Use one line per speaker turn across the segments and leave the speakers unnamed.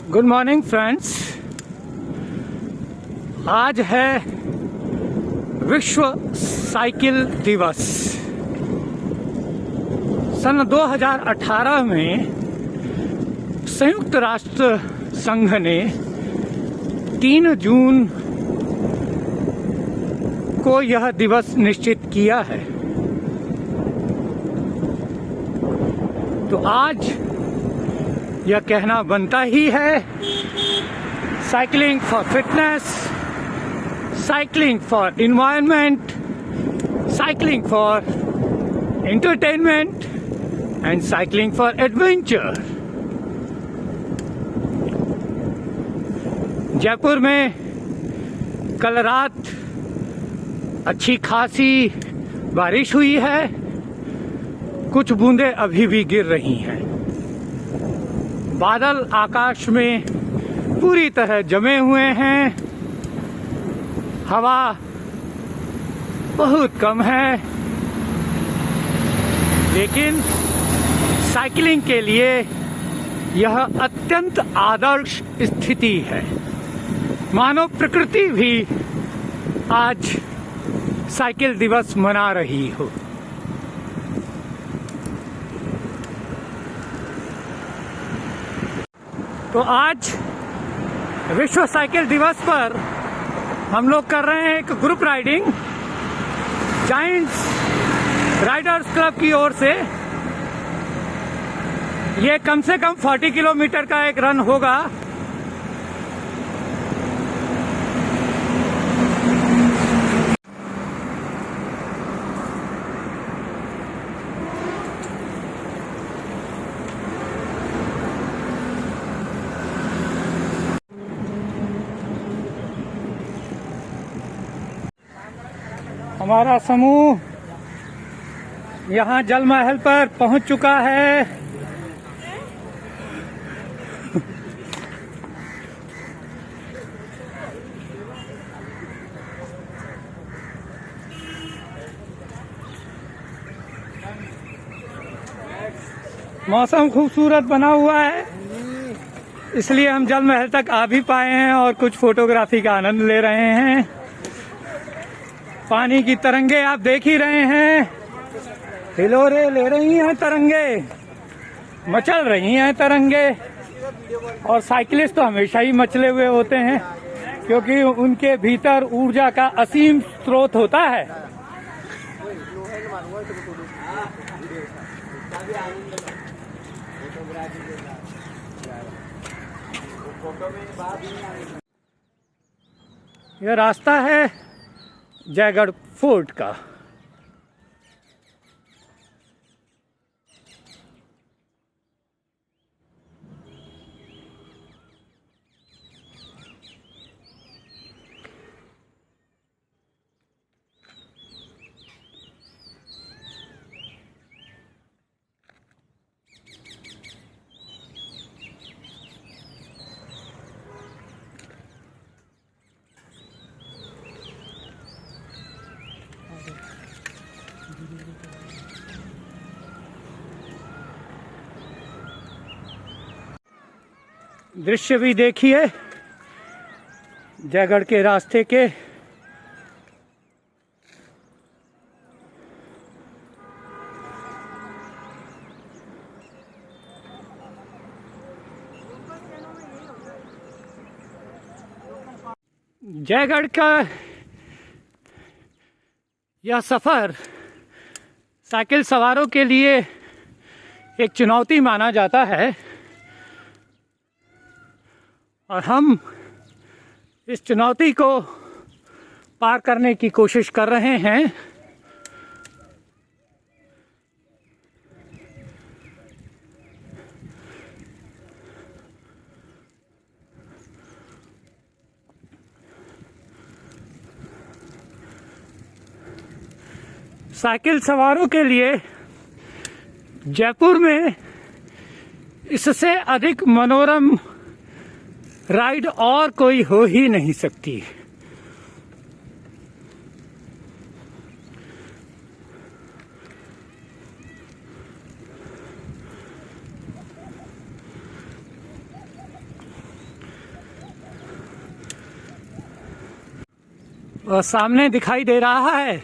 Good morning friends. आज है विश्व साइकिल दिवस। सन 2018 में संयुक्त राष्ट्र संघ ने 3 जून को यह दिवस निश्चित किया है। तो आज यह कहना बनता ही है, cycling for fitness, cycling for environment, cycling for entertainment and cycling for adventure. Jaipur में कल रात अच्छी खासी बारिश हुई है, कुछ बूंदें अभी भी गिर रही हैं। बादल आकाश में पूरी तरह जमे हुए हैं, हवा बहुत कम है, लेकिन साइकिलिंग के लिए यह अत्यंत आदर्श स्थिति है। मानो प्रकृति भी आज साइकिल दिवस मना रही हो। तो आज विश्व साइकिल दिवस पर हम लोग कर रहे हैं एक group riding giants Riders club की ओर से। ये कम से कम 40 किलोमीटर का एक रन होगा। हमारा समूह यहाँ जल महल पर पहुंच चुका है। मौसम खूबसूरत बना हुआ है, इसलिए हम जल महल तक आ भी पाए हैं और कुछ फोटोग्राफी का आनंद ले रहे हैं। पानी की तरंगे आप देख ही रहे हैं, हिलोरे ले रही हैं तरंगे, मचल रही हैं तरंगे। और साइकिलिस्ट तो हमेशा ही मचले हुए होते हैं, क्योंकि उनके भीतर ऊर्जा का असीम स्रोत होता है। यह रास्ता है जयगढ़ फोर्ट का। दृश्य भी देखिए जयगढ़ के रास्ते के। जयगढ़ का यह सफर साइकिल सवारों के लिए एक चुनौती माना जाता है, और हम इस चुनौती को पार करने की कोशिश कर रहे हैं। साइकिल सवारों के लिए जयपुर में इससे अधिक मनोरम राइड और कोई हो ही नहीं सकती। और सामने दिखाई दे रहा है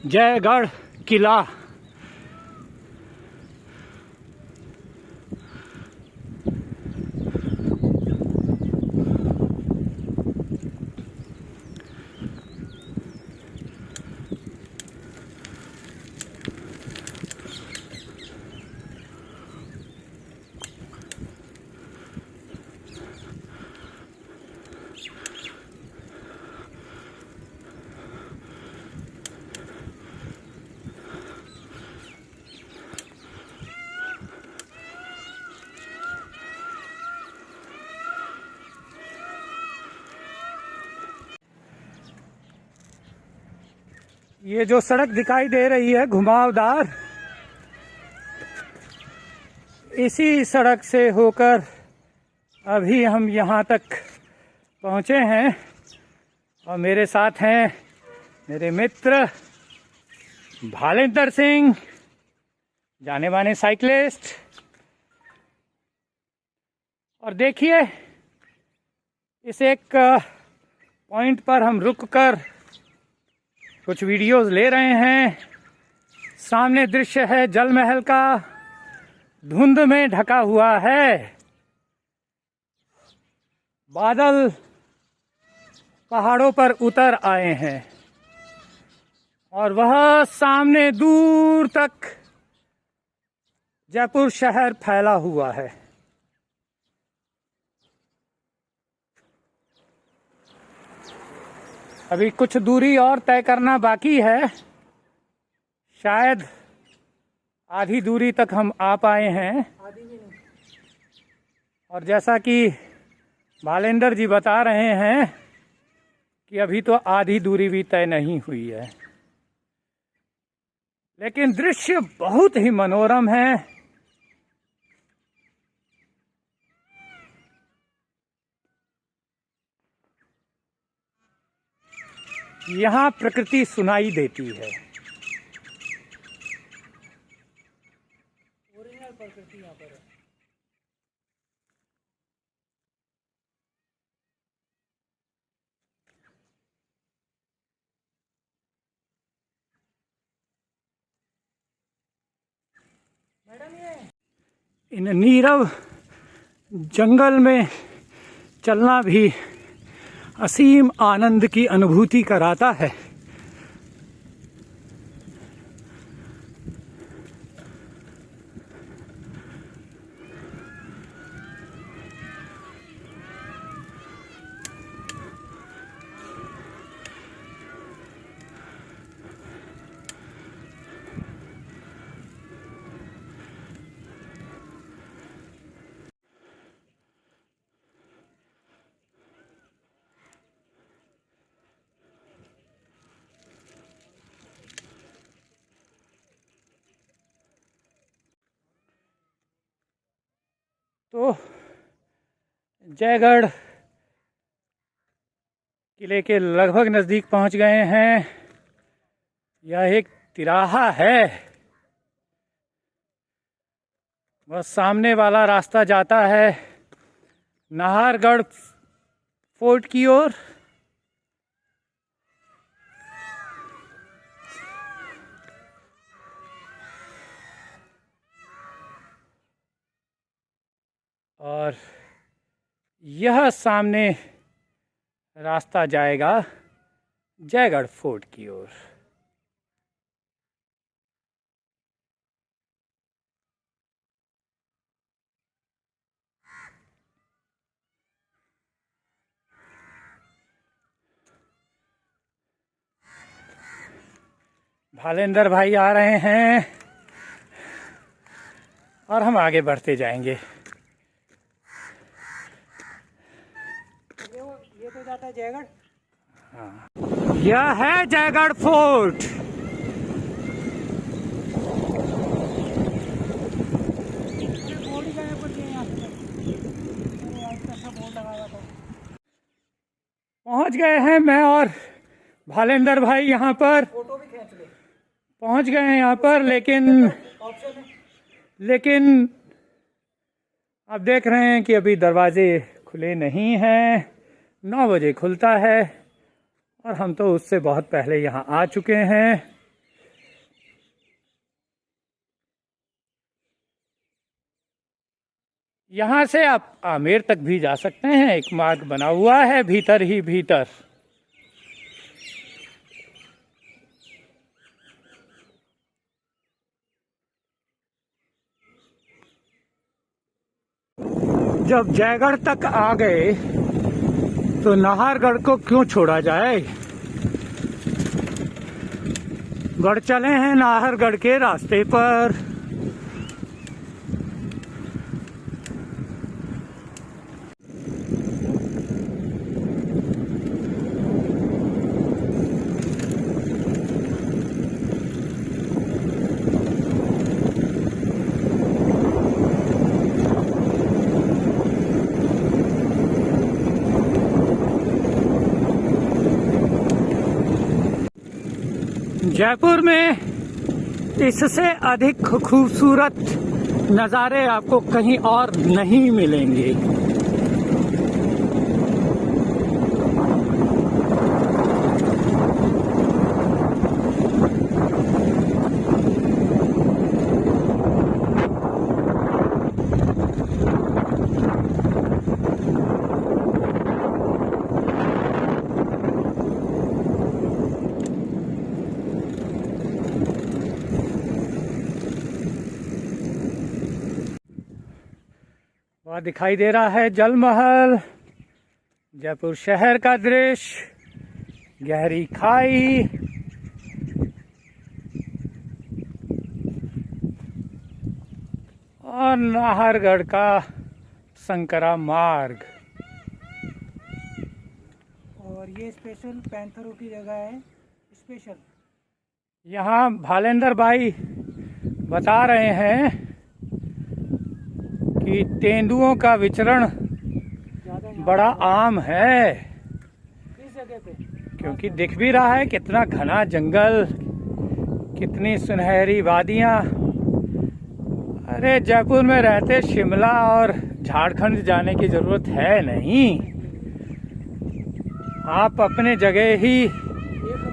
जयगढ़ किला। ये जो सड़क दिखाई दे रही है घुमावदार, इसी सड़क से होकर अभी हम यहाँ तक पहुँचे हैं। और मेरे साथ हैं मेरे मित्र भालेंद्र सिंह, जाने माने साइकिलिस्ट। और देखिए, इस एक पॉइंट पर हम रुककर कुछ वीडियोस ले रहे हैं। सामने दृश्य है जल महल का, धुंध में ढका हुआ है। बादल पहाड़ों पर उतर आए हैं और वह सामने दूर तक जयपुर शहर फैला हुआ है। अभी कुछ दूरी और तय करना बाकी है, शायद आधी दूरी तक हम आ पाए हैं। और जैसा कि भालेंद्र जी बता रहे हैं कि अभी तो आधी दूरी भी तय नहीं हुई है, लेकिन दृश्य बहुत ही मनोरम है। यहाँ प्रकृति सुनाई देती है। ओरिजिनल प्रकृति यहाँ पर है। इन नीरव जंगल में चलना भी असीम आनंद की अनुभूति कराता है। तो जयगढ़ किले के लगभग नज़दीक पहुंच गए हैं। यह एक तिराहा है। बस सामने वाला रास्ता जाता है नाहरगढ़ फोर्ट की ओर। और यह सामने रास्ता जाएगा जयगढ़ फोर्ट की ओर। भालेंद्र भाई आ रहे हैं और हम आगे बढ़ते जाएंगे। ये तो जाता है जयगढ़। हाँ, यह है जयगढ़ फोर्ट। पहुंच गए हैं मैं और भालेंद्र भाई यहाँ पर। फोटो भी खींच ले। पहुंच गए हैं यहाँ पर, लेकिन आप देख रहे हैं कि अभी दरवाजे खुले नहीं हैं। 9 बजे खुलता है और हम तो उससे बहुत पहले यहाँ आ चुके हैं। यहाँ से आप आमेर तक भी जा सकते हैं, एक मार्ग बना हुआ है भीतर ही भीतर। जब जयगढ़ तक आ गए तो नाहरगढ़ को क्यों छोड़ा जाए। गढ़ चले हैं नाहरगढ़ के रास्ते पर। जयपुर में इससे अधिक खूबसूरत नज़ारे आपको कहीं और नहीं मिलेंगे। वहाँ दिखाई दे रहा है जल महल, जयपुर शहर का दृश्य, गहरी खाई और नाहरगढ़ का संकरा मार्ग।
और ये स्पेशल पैंथरों की जगह है। स्पेशल
यहाँ भालेंद्र भाई बता रहे हैं कि तेंदुओं का विचरण बड़ा आम है,
इस जगह पे
क्योंकि दिख भी रहा है कितना घना जंगल, कितनी सुनहरी वादियाँ। अरे जयपुर में रहते शिमला और झारखंड जाने की जरूरत है नहीं। आप अपने जगह ही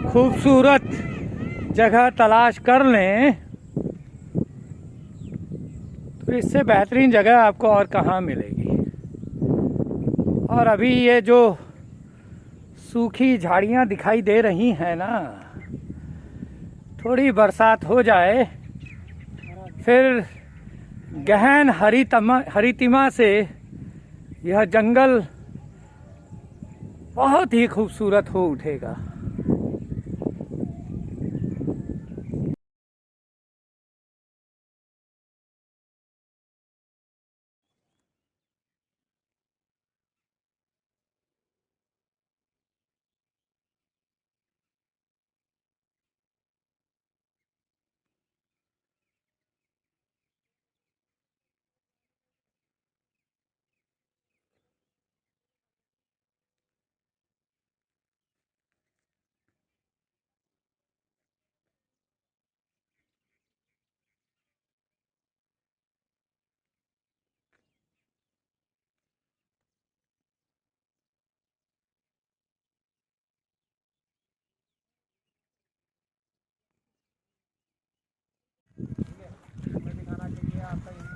खूबसूरत जगह तलाश कर लें तो इससे बेहतरीन जगह आपको और कहाँ मिलेगी। और अभी ये जो सूखी झाड़ियाँ दिखाई दे रही हैं ना, थोड़ी बरसात हो जाए फिर गहन हरितिमा से यह जंगल बहुत ही खूबसूरत हो उठेगा।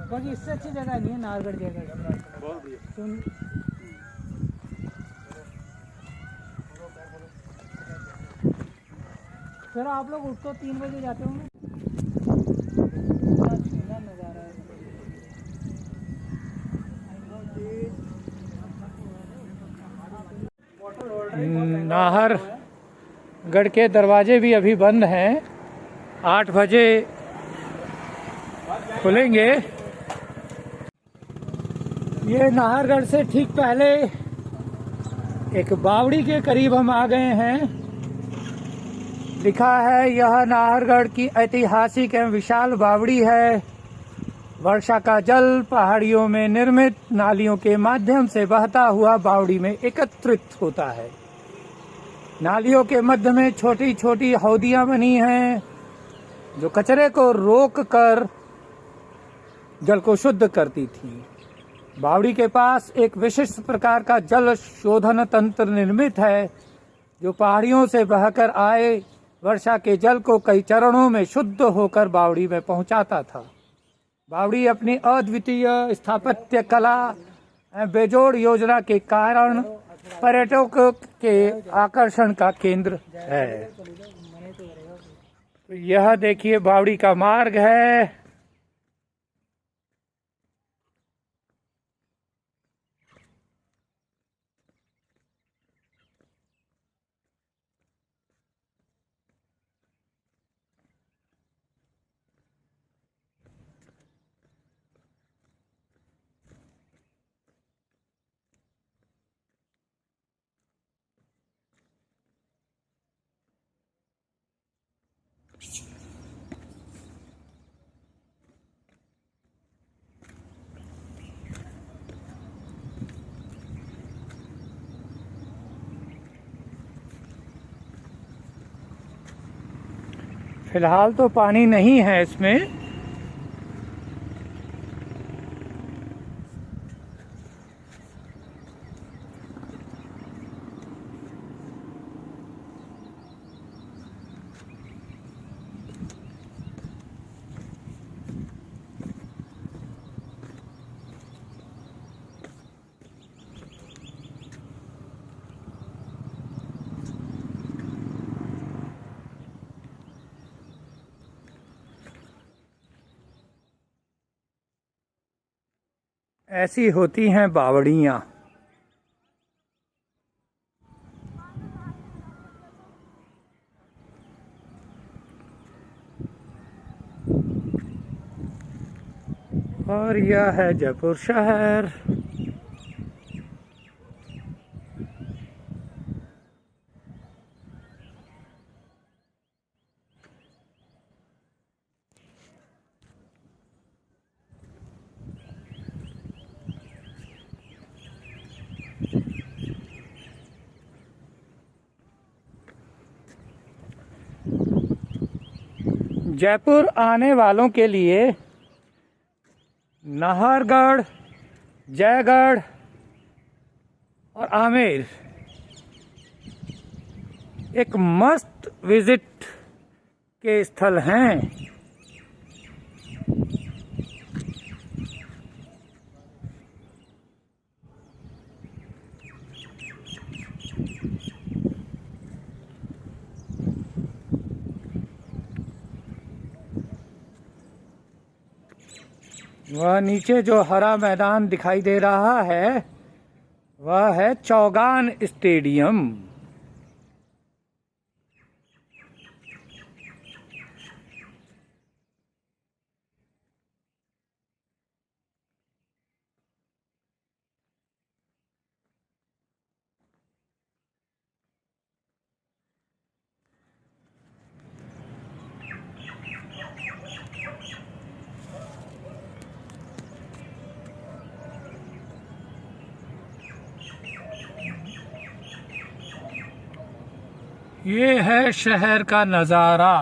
बाकी इससे अच्छी जगह नहीं है नाहरगढ़ जगह। सुन फिर आप लोग उठ तो 3 बजे जाते होंगे। बहुत सुंदर नज़ारा है।
नाहरगढ़ के दरवाजे भी अभी बंद हैं, 8 बजे खुलेंगे। ये नाहरगढ़ से ठीक पहले एक बावड़ी के करीब हम आ गए हैं। लिखा है यह नाहरगढ़ की ऐतिहासिक एवं विशाल बावड़ी है। वर्षा का जल पहाड़ियों में निर्मित नालियों के माध्यम से बहता हुआ बावड़ी में एकत्रित होता है। नालियों के मध्य में छोटी छोटी हौदियां बनी हैं जो कचरे को रोक कर जल को शुद्ध करती थी। बावड़ी के पास एक विशिष्ट प्रकार का जल शोधन तंत्र निर्मित है जो पहाड़ियों से बहकर आए वर्षा के जल को कई चरणों में शुद्ध होकर बावड़ी में पहुंचाता था। बावड़ी अपनी अद्वितीय स्थापत्य कला बेजोड़ योजना के कारण पर्यटकों के आकर्षण का केंद्र है। तो यह देखिए बावड़ी का मार्ग है। फिलहाल तो पानी नहीं है इसमें। ऐसी होती हैं बावड़ियाँ। और यह है जयपुर शहर। जयपुर आने वालों के लिए नाहरगढ़, जयगढ़ और आमेर एक मस्त विजिट के स्थल हैं। वह नीचे जो हरा मैदान दिखाई दे रहा है वह है चौगान स्टेडियम। ये है शहर का नज़ारा।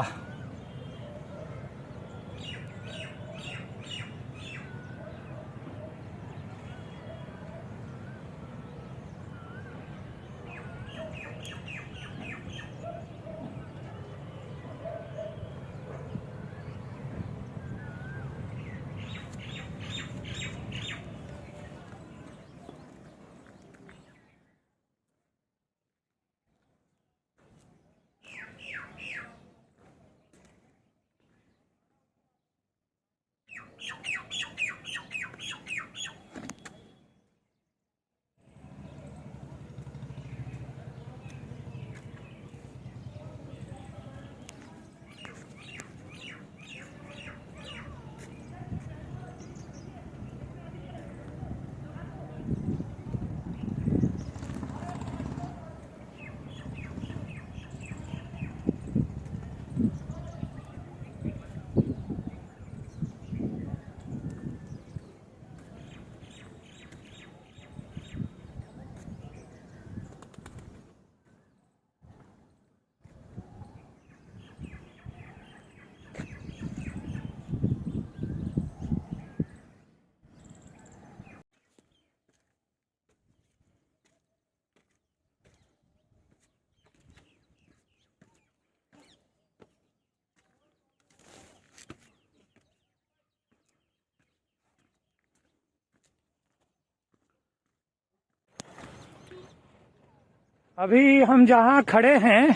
अभी हम जहाँ खड़े हैं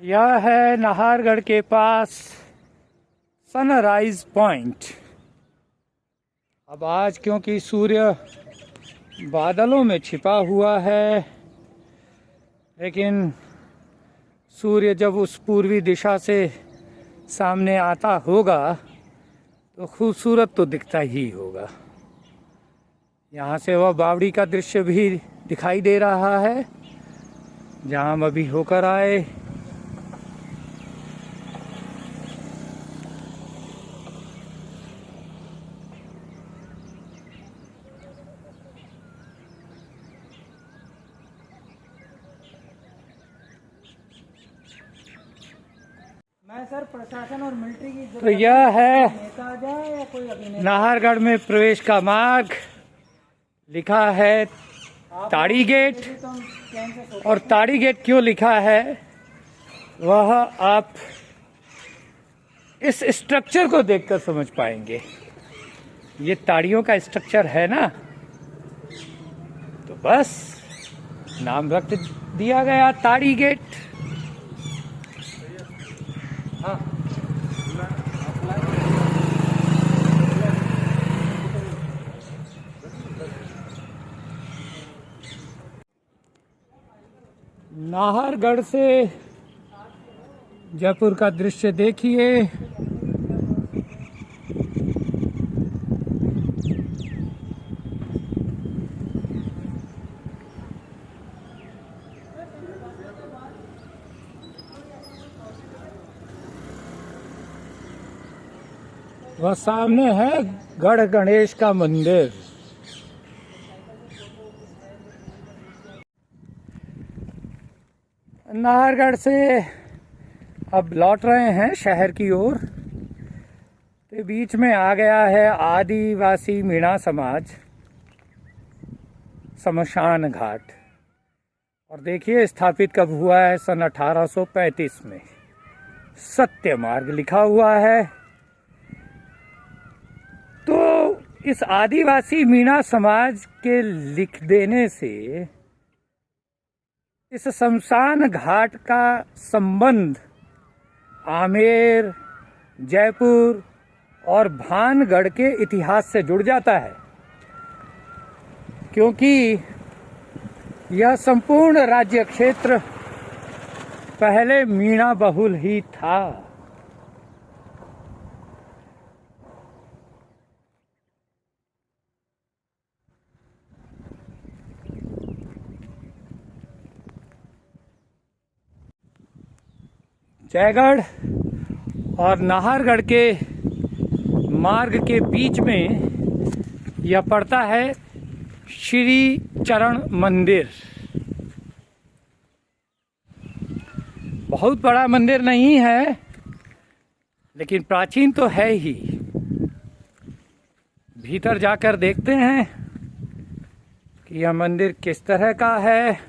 यह है नाहरगढ़ के पास सनराइज पॉइंट। अब आज क्योंकि सूर्य बादलों में छिपा हुआ है, लेकिन सूर्य जब उस पूर्वी दिशा से सामने आता होगा तो खूबसूरत तो दिखता ही होगा। यहाँ से वह बावड़ी का दृश्य भी दिखाई दे रहा है जहाँ हम अभी होकर आए।
मैं सर प्रशासन और मिलिट्री की
तो यह है
नेता आ जाए या कोई अभिनेता।
नाहरगढ़ में प्रवेश का मार्ग, लिखा है ताड़ी गेट।
तो हम चैन से सो
और ताड़ी गेट क्यों लिखा है वह आप इस स्ट्रक्चर को देखकर समझ पाएंगे। ये ताड़ियों का स्ट्रक्चर है ना, तो बस नाम रख दिया गया ताड़ी गेट। हाँ, नाहरगढ़ से जयपुर का दृश्य देखिए। वह सामने है गढ़ गणेश का मंदिर। नाहरगढ़ से अब लौट रहे हैं शहर की ओर, तो बीच में आ गया है आदिवासी मीणा समाज शमशान घाट। और देखिए स्थापित कब हुआ है, सन 1835 में। सत्य मार्ग लिखा हुआ है। तो इस आदिवासी मीणा समाज के लिख देने से इस शमशान घाट का संबंध आमेर, जयपुर और भानगढ़ के इतिहास से जुड़ जाता है, क्योंकि यह संपूर्ण राज्य क्षेत्र पहले मीणा बहुल ही था। जयगढ़ और नाहरगढ़ के मार्ग के बीच में यह पड़ता है श्री चरण मंदिर। बहुत बड़ा मंदिर नहीं है, लेकिन प्राचीन तो है ही। भीतर जाकर देखते हैं कि यह मंदिर किस तरह का है।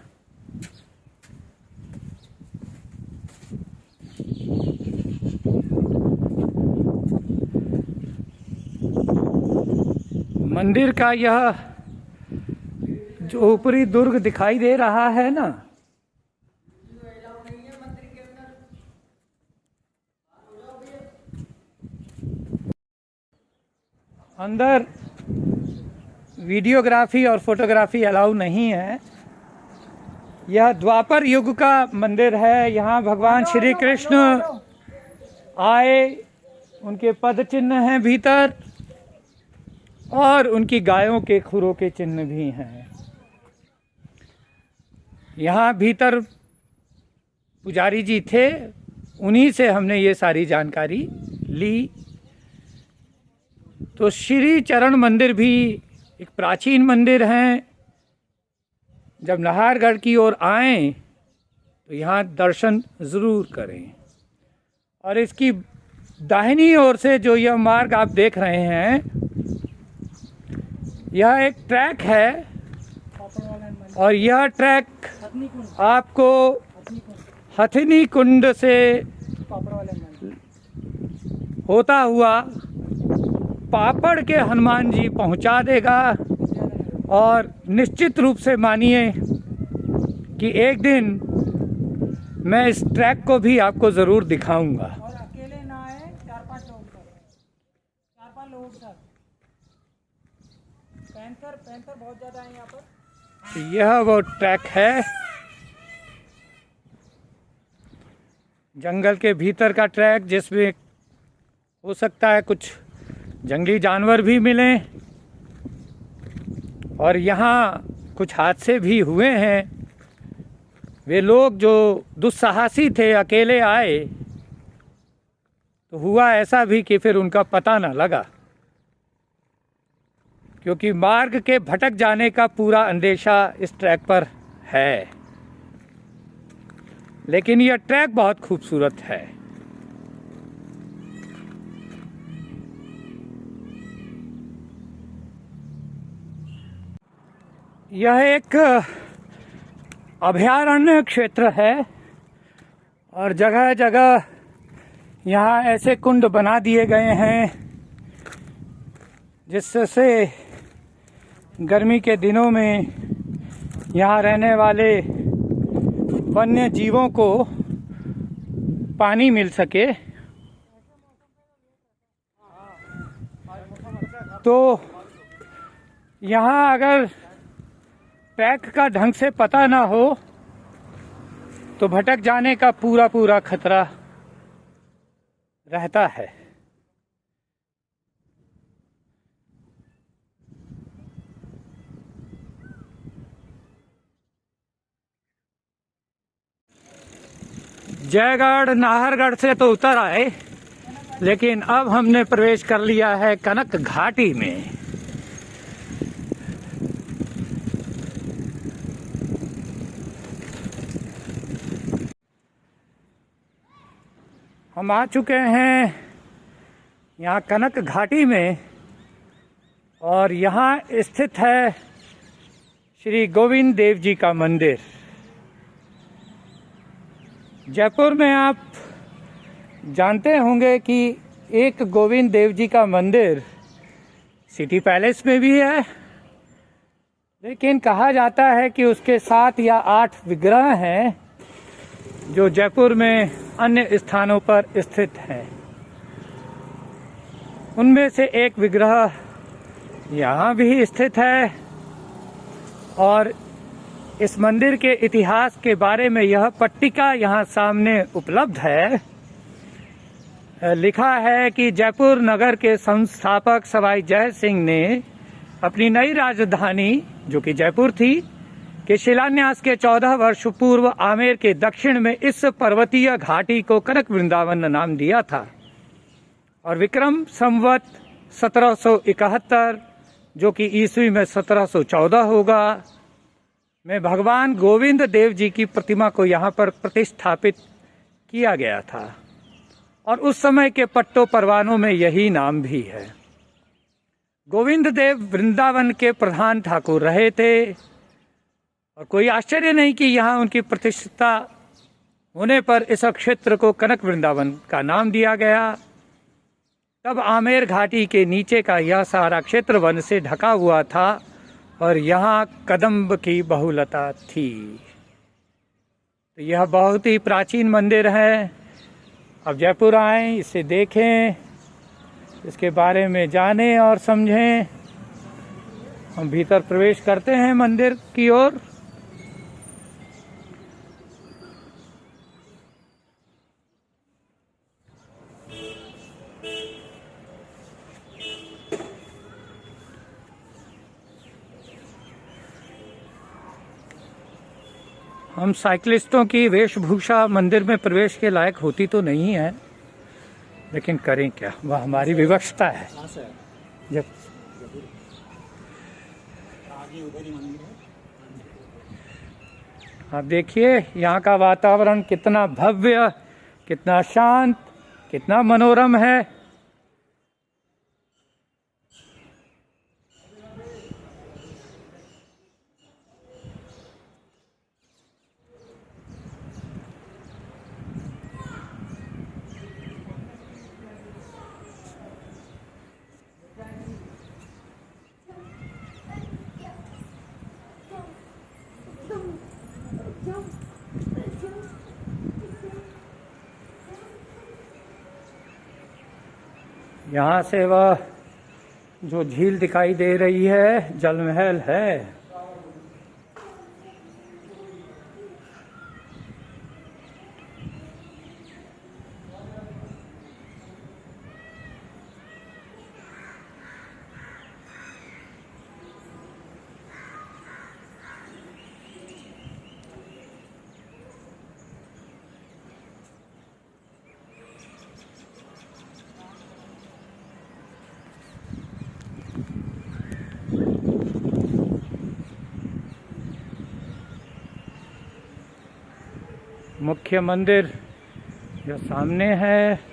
मंदिर का यह जो ऊपरी दुर्ग दिखाई दे रहा है ना, अंदर वीडियोग्राफी और फोटोग्राफी अलाउ नहीं है। यह द्वापर युग का मंदिर है। यहाँ भगवान श्री कृष्ण आए, उनके पद चिन्ह हैं भीतर, और उनकी गायों के खुरों के चिन्ह भी हैं। यहाँ भीतर पुजारी जी थे, उन्हीं से हमने ये सारी जानकारी ली। तो श्री चरण मंदिर भी एक प्राचीन मंदिर है। जब नाहरगढ़ की ओर आएं तो यहाँ दर्शन ज़रूर करें। और इसकी दाहिनी ओर से जो यह मार्ग आप देख रहे हैं, यह एक ट्रैक है, और यह ट्रैक आपको हथिनी कुंड से होता हुआ पापड़ के हनुमान जी पहुंचा देगा। और निश्चित रूप से मानिए कि एक दिन मैं इस ट्रैक को भी आपको ज़रूर दिखाऊंगा।
और अकेले ना आए, 4-5 लोग सर, 4-5 लोग सर। पैंथर बहुत ज़्यादा है यहाँ पर।
तो यह वो ट्रैक है, जंगल के भीतर का ट्रैक, जिसमें हो सकता है कुछ जंगली जानवर भी मिलें और यहाँ कुछ हादसे भी हुए हैं। वे लोग जो दुस्साहसी थे अकेले आए तो हुआ ऐसा भी कि फिर उनका पता न लगा, क्योंकि मार्ग के भटक जाने का पूरा अंदेशा इस ट्रैक पर है। लेकिन यह ट्रैक बहुत खूबसूरत है। यह एक अभयारण्य क्षेत्र है और जगह जगह यहाँ ऐसे कुंड बना दिए गए हैं जिससे गर्मी के दिनों में यहाँ रहने वाले वन्य जीवों को पानी मिल सके। तो यहाँ अगर ट्रैक का ढंग से पता ना हो तो भटक जाने का पूरा खतरा रहता है। जयगढ़ नाहरगढ़ से तो उतर आए, लेकिन अब हमने प्रवेश कर लिया है कनक घाटी में। हम आ चुके हैं यहाँ कनक घाटी में और यहाँ स्थित है श्री गोविंद देव जी का मंदिर। जयपुर में आप जानते होंगे कि एक गोविंद देव जी का मंदिर सिटी पैलेस में भी है, लेकिन कहा जाता है कि उसके 7 या 8 विग्रह हैं जो जयपुर में अन्य स्थानों पर स्थित हैं। उनमें से एक विग्रह यहाँ भी स्थित है और इस मंदिर के इतिहास के बारे में यह पट्टिका यहाँ सामने उपलब्ध है। लिखा है कि जयपुर नगर के संस्थापक सवाई जय सिंह ने अपनी नई राजधानी, जो कि जयपुर थी, के शिलान्यास के 14 वर्ष पूर्व आमेर के दक्षिण में इस पर्वतीय घाटी को कनक वृंदावन नाम दिया था और विक्रम संवत 1771, जो कि ईस्वी में 1714 होगा, में भगवान गोविंद देव जी की प्रतिमा को यहाँ पर प्रतिष्ठापित किया गया था और उस समय के पट्टों परवानों में यही नाम भी है। गोविंद देव वृंदावन के प्रधान ठाकुर रहे थे और कोई आश्चर्य नहीं कि यहाँ उनकी प्रतिष्ठा होने पर इस क्षेत्र को कनक वृंदावन का नाम दिया गया। तब आमेर घाटी के नीचे का यह सारा क्षेत्र वन से ढका हुआ था और यहाँ कदम्ब की बहुलता थी। तो यह बहुत ही प्राचीन मंदिर है। अब जयपुर आएं, इसे देखें, इसके बारे में जानें और समझें। हम भीतर प्रवेश करते हैं मंदिर की ओर। हम साइकिलिस्टों की वेशभूषा मंदिर में प्रवेश के लायक होती तो नहीं है, लेकिन करें क्या, वह हमारी विवशता है। जब आप देखिए यहाँ का वातावरण कितना भव्य, कितना शांत, कितना मनोरम है। यहाँ से वह जो झील दिखाई दे रही है जल महल है। मुख्य मंदिर जो सामने है।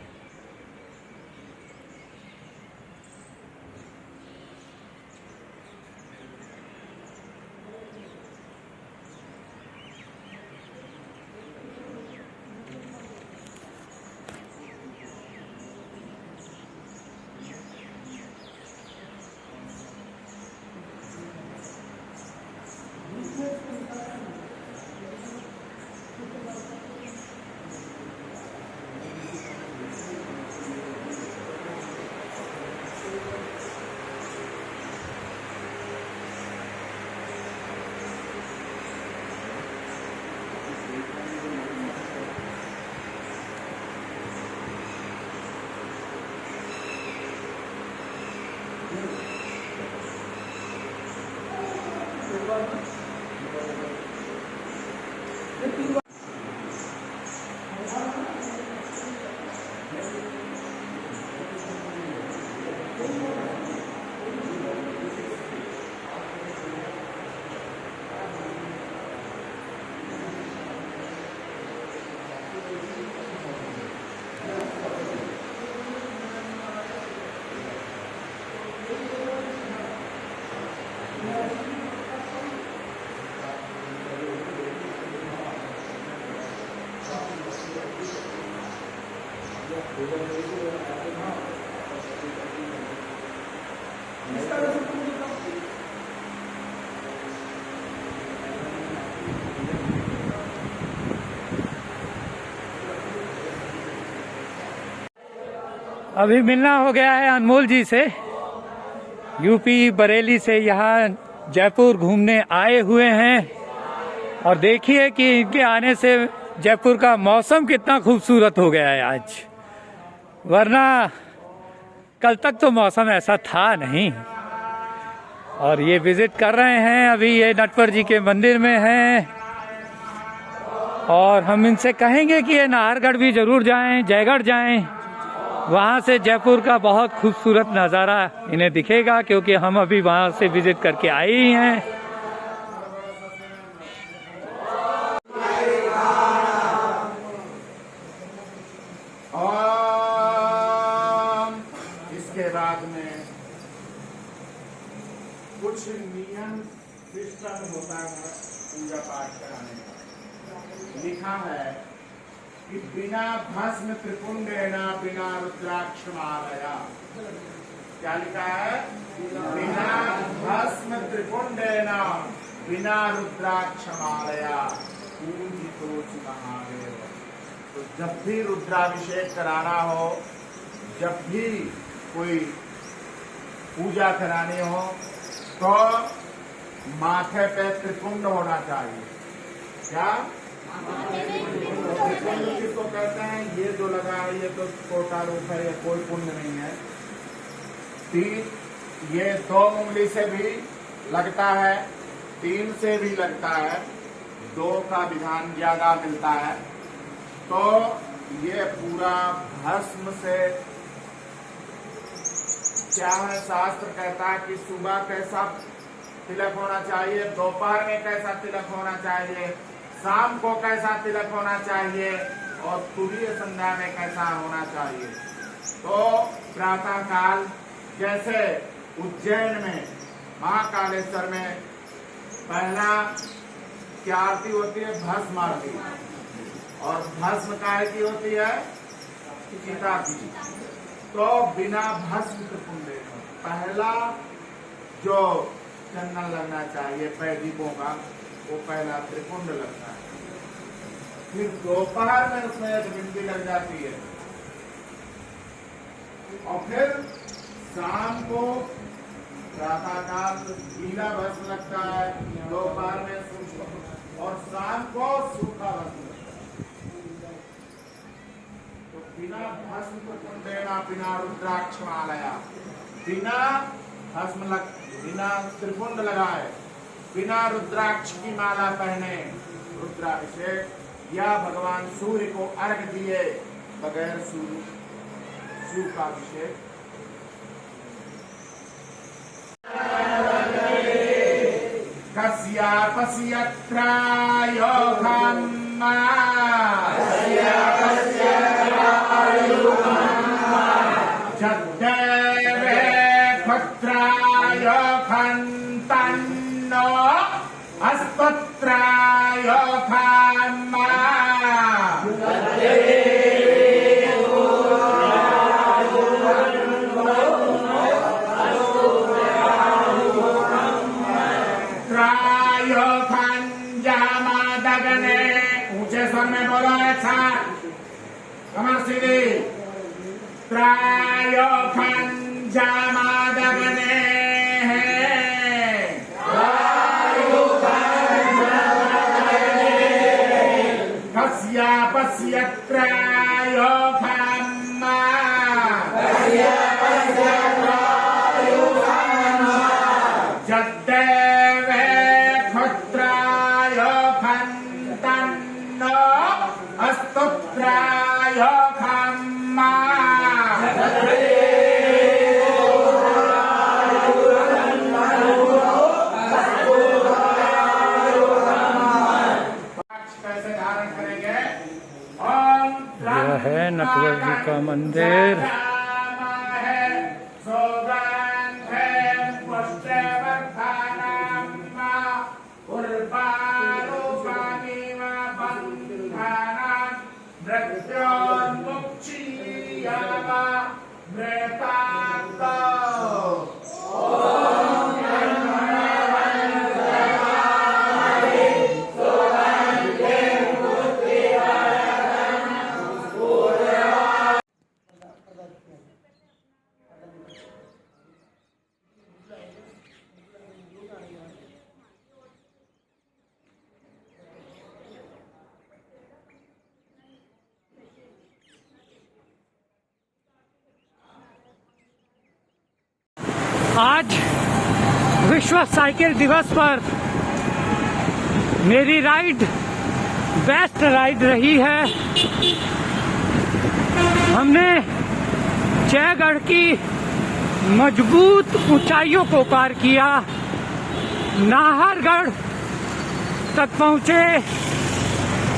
अभी मिलना हो गया है अनमोल जी से, यूपी बरेली से यहाँ जयपुर घूमने आए हुए हैं। और देखिए कि इनके आने से जयपुर का मौसम कितना खूबसूरत हो गया है आज, वरना कल तक तो मौसम ऐसा था नहीं। और ये विजिट कर रहे हैं, अभी ये नटवर जी के मंदिर में हैं। और हम इनसे कहेंगे कि ये नाहरगढ़ भी जरूर जाएं, जयगढ़ जाएं, वहाँ से जयपुर का बहुत खूबसूरत नज़ारा इन्हें दिखेगा, क्योंकि हम अभी वहाँ से विजिट करके आए ही हैं।
और इसके बाद में कुछ नियम सिस्टम होता है पूजा पाठ कराने का। लिखा है कि बिना भस्म त्रिपुंडेन बिना रुद्राक्ष मालया। क्या लिखा है? बिना भस्म त्रिपुंडेन बिना रुद्राक्ष मालया पूजितो महादेव। तो जब भी रुद्राभिषेक कराना हो, जब भी कोई पूजा करानी हो, तो माथे पे त्रिपुंड होना चाहिए। क्या त्रिपुंड किसको कहते हैं? ये जो लगा है ये तो छोटा रूप है, ये कोई पुण्य नहीं है। ये 2 उंगली से भी लगता है, 3 से भी लगता है, 2 का विधान ज्यादा मिलता है। तो ये पूरा भस्म से क्या है, शास्त्र कहता है कि सुबह कैसा तिलक होना चाहिए, दोपहर में कैसा तिलक होना चाहिए, शाम को कैसा तिलक होना चाहिए, और तुरीय संध्या में कैसा होना चाहिए। तो प्रातः काल जैसे उज्जैन में महाकालेश्वर में पहला क्या आरती होती है? भस्म आरती। और भस्म काय की होती है? चिता की। तो बिना भस्म त्रिपुंड पहला जो चंदन लगना चाहिए पैदीपों का, वो पहला त्रिपुंड लगता है। फिर दोपहर में उसमें एक बिंदी लग जाती है, और फिर शाम को प्रातःकाल गीला भस्म लगता है, दोपहर में शुष्क और शाम को सूखा भस्म लगता है। तो बिना भस्म को कुंडेना बिना रुद्राक्ष मालया, बिना बिना त्रिपुंड लगाए, बिना रुद्राक्ष की माला पहने रुद्राभिषेक या भगवान सूर्य को अर्घ दिए बगैर सूर्य का अभिषेक कस्यापस्य त्रायोगम्मा जद्देवे खत्रायोगन्तन्नो अस्पत्रायोगम्मा ऊंचे स्वर में बोलो अच्छा कमर सीधी त्रायोखंजामादगने कस्यापस्य त्रायोखम्मा जद्देवे खत्रायोखन्तन्नो अस्तुत्रायोखम्मा कैसे धारण करेंगे?
यह है नटवर जी का मंदिर। आज विश्व साइकिल दिवस पर मेरी राइड बेस्ट राइड रही है। हमने जयगढ़ की मजबूत ऊंचाइयों को पार किया, नाहरगढ़ तक पहुंचे,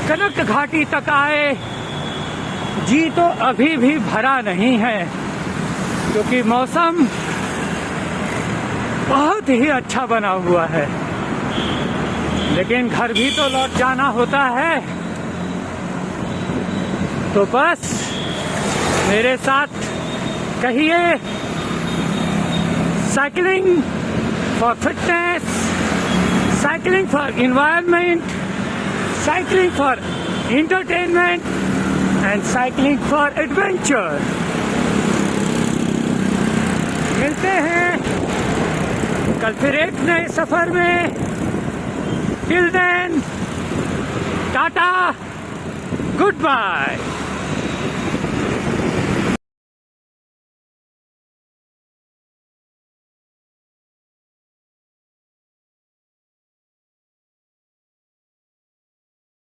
कनक घाटी तक आए। जी तो अभी भी भरा नहीं है क्योंकि मौसम बहुत ही अच्छा बना हुआ है, लेकिन घर भी तो लौट जाना होता है। तो बस मेरे साथ कहिए, cycling for fitness, cycling for environment, cycling for entertainment and cycling for adventure. मिलते हैं कल फिर एक नए सफर में। Till then tata, good bye.